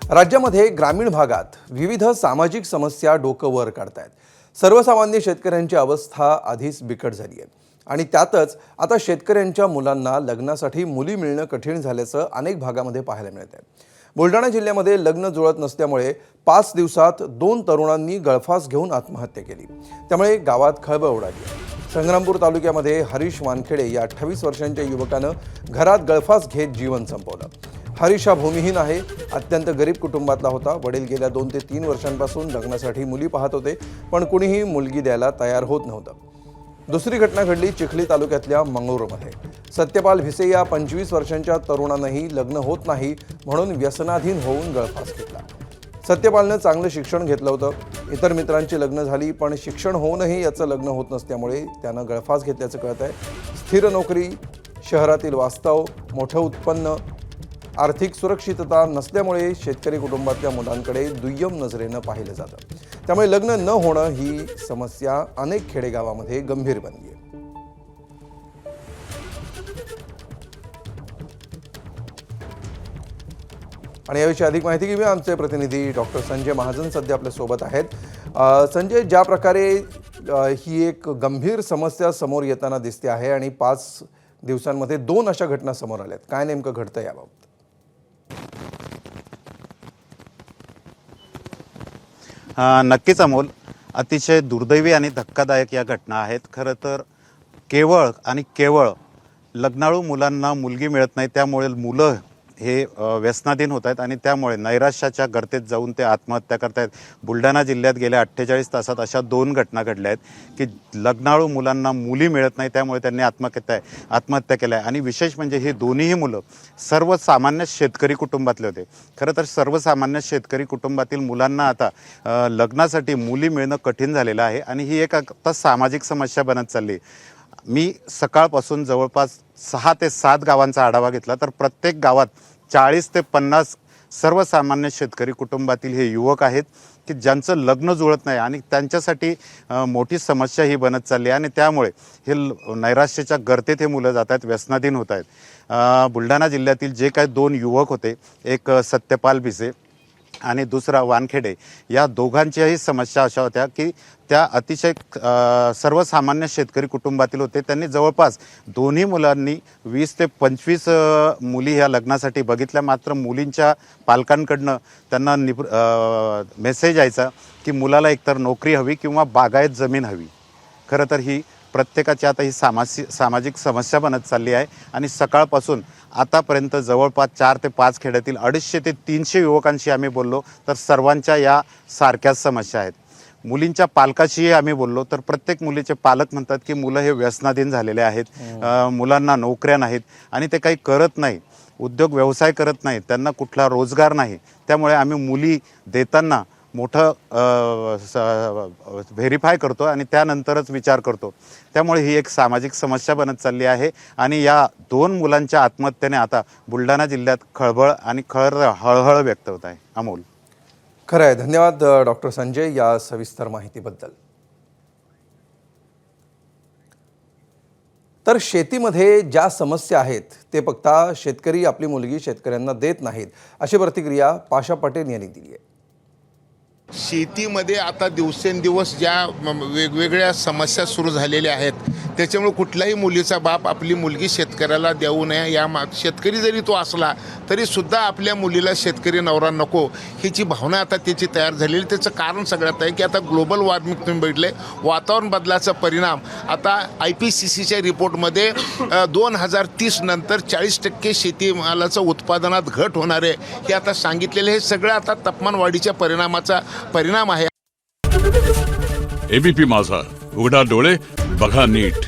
राज्यामध्ये ग्रामीण भागात विविध सामाजिक समस्या डोकं वर काढतायत। सर्वसामान्य शेतकऱ्यांची अवस्था आधीच बिकट झाली आहे आणि त्यातच आता शेतकऱ्यांच्या मुलांना लग्नासाठी मुली मिळणं कठीण झाल्याचं अनेक भागामध्ये पाहायला मिळत आहे। बुलढाणा जिल्ह्यामध्ये लग्न जुळत नसल्यामुळे 5 दिवसात 2 तरुणांनी गळफास घेऊन आत्महत्या केली। त्यामुळे गावात खळबळ उडाली आहे। संग्रामपूर तालुक्यामध्ये हरीश वानखेडे या 28 वर्षांच्या युवकानं घरात गळफास घेत जीवन संपवलं। हरीश हा भूमिहीन आहे, अत्यंत गरीब कुटुंबातला होता। वडील गेल्या 2 ते 3 वर्षांपासून लग्नासाठी मुली पाहत होते, पण कुणीही मुलगी द्यायला तयार होत नव्हतं। दुसरी घटना घडली चिखली तालुक्यातल्या मंगळूरमध्ये। सत्यपाल भिसे या 25 वर्षांच्या तरुणानंही लग्न होत नाही म्हणून व्यसनाधीन होऊन गळफास घेतला। सत्यपालनं चांगलं शिक्षण घेतलं होतं, इतर मित्रांची लग्न झाली, पण शिक्षण होऊनही याचं लग्न होत नसल्यामुळे त्यानं गळफास घेतल्याचं कळत आहे। स्थिर नोकरी, शहरातील वास्तव, मोठं उत्पन्न, आर्थिक सुरक्षितता नसल्यामुळे शेतकरी कुटुंबातल्या मुलांकडे दुय्यम नजरेनं पाहिलं जातं। त्यामुळे लग्न न होणं ही समस्या अनेक खेडेगावामध्ये गंभीर बनली आहे। आणि याविषयी अधिक माहिती घेऊया, आमचे प्रतिनिधी डॉक्टर संजय महाजन सध्या आपल्या सोबत आहेत। संजय, ज्या प्रकारे ही एक गंभीर समस्या समोर येताना दिसते आहे आणि 5 दिवसांमध्ये 2 अशा घटना समोर आल्यात, काय नेमकं घडतं याबाबत? नक्कीच अमोल, अतिशय दुर्दैवी आणि धक्कादायक या घटना आहेत। खरं तर केवळ लग्नाळू मुलांना मुलगी मिळत नाही, त्यामुळे मुलं हे व्यसनाधीन होत आहेत आणि त्यामुळे नैराश्याच्या गर्तेत जाऊन ते आत्महत्या करत आहेत। बुलढाणा जिल्ह्यात गेल्या 48 तासात अशा 2 घटना घडल्या आहेत की लग्नाळू मुलांना मुली मिळत नाही, त्यामुळे त्यांनी आत्महत्या केल्या आहे। आणि विशेष म्हणजे ही दोन्हीही मुलं सर्वसामान्य शेतकरी कुटुंबातले होते। खरं तर सर्वसामान्य शेतकरी कुटुंबातील मुलांना आता लग्नासाठी मुली मिळणं कठीण झालेलं आहे आणि ही एक आता सामाजिक समस्या बनत चालली। मी सकाळपासून जवळपास 6 ते 7 गावांचा आढावा घेतला, तर प्रत्येक गावात 40 ते 50 सर्वसामान्य शेतकरी कुटुंबातील हे युवक आहेत की ज्यांचं लग्न जुळत नाही आणि त्यांच्यासाठी मोठी समस्या ही बनत चालली आहे आणि त्यामुळे हे नैराश्याच्या गर्तेत हे मुलं जात आहेत, व्यसनाधीन होत आहेत। बुलढाणा जिल्ह्यातील जे काही 2 युवक होते, एक सत्यपाल भिसे आणि दुसरा वानखेडे, या दोघांच्याही समस्या अशा होत्या की त्या अतिशय सर्वसामान्य शेतकरी कुटुंबातील होते। त्यांनी जवळपास दोन्ही मुलांनी 20 ते 25 मुली ह्या लग्नासाठी बघितल्या, मात्र मुलींच्या पालकांकडनं त्यांना मेसेज यायचा की मुलाला एकतर नोकरी हवी किंवा बागायत जमीन हवी। खरं तर ही प्रत्येकाची आता ही सामाजिक समस्या बनत चालली आहे आणि सकाळपासून आतापर्यंत जवळपास 4 ते 5 खेड्यातील 250 ते 300 युवकांशी आम्ही बोललो, तर सर्वांच्या या सारख्याच समस्या आहेत। मुलींच्या पालकाशीही आम्ही बोललो, तर प्रत्येक मुलीचे पालक म्हणतात की मुलं हे व्यसनाधीन झालेले आहेत, मुलांना नोकऱ्या नाहीत आणि ते काही करत नाही, उद्योग व्यवसाय करत नाही, त्यांना कुठला रोजगार नाही, त्यामुळे आम्ही मुली देताना मोठं व्हेरीफाय करतो आणि त्यानंतरच विचार करतो। त्यामुळे ही एक सामाजिक समस्या बनत चालली आहे आणि या 2 मुलांच्या आत्महत्येने आता बुलढाणा जिल्ह्यात खळबळ आणि हळहळ व्यक्त होत आहे। अमोल, खरं आहे। धन्यवाद डॉक्टर संजय या सविस्तर माहितीबद्दल। तर शेतीमध्ये ज्या समस्या आहेत ते बघता शेतकरी आपली मुलगी शेतकऱ्यांना देत नाहीत, अशी प्रतिक्रिया पाशा पटेल यांनी दिली आहे। शेतीमध्ये आता दिवसेंदिवस ज्या वेगवेगळ्या समस्या सुरू झालेल्या आहेत, त्याच्यामुळे कुठल्याही मुलीचा बाप आपली मुलगी शेतकऱ्याला देऊ नये, शेतकरी जरी तो असला तरीसुद्धा आपल्या मुलीला शेतकरी नवरा नको, हीची भावना आता त्याची तयार झालेली। त्याचं कारण सगळ्यात आहे की आता ग्लोबल वॉर्मिंग तुम्ही बघितले, वातावरण बदलाचा परिणाम आता IPCCच्या रिपोर्टमध्ये 2030 नंतर 40% शेतीमालाचं उत्पादनात घट होणार आहे हे आता सांगितलेले। हे सगळं आता तापमान वाढीच्या परिणाम आहे। ABP माझा, उघडा डोळे बघा नीट।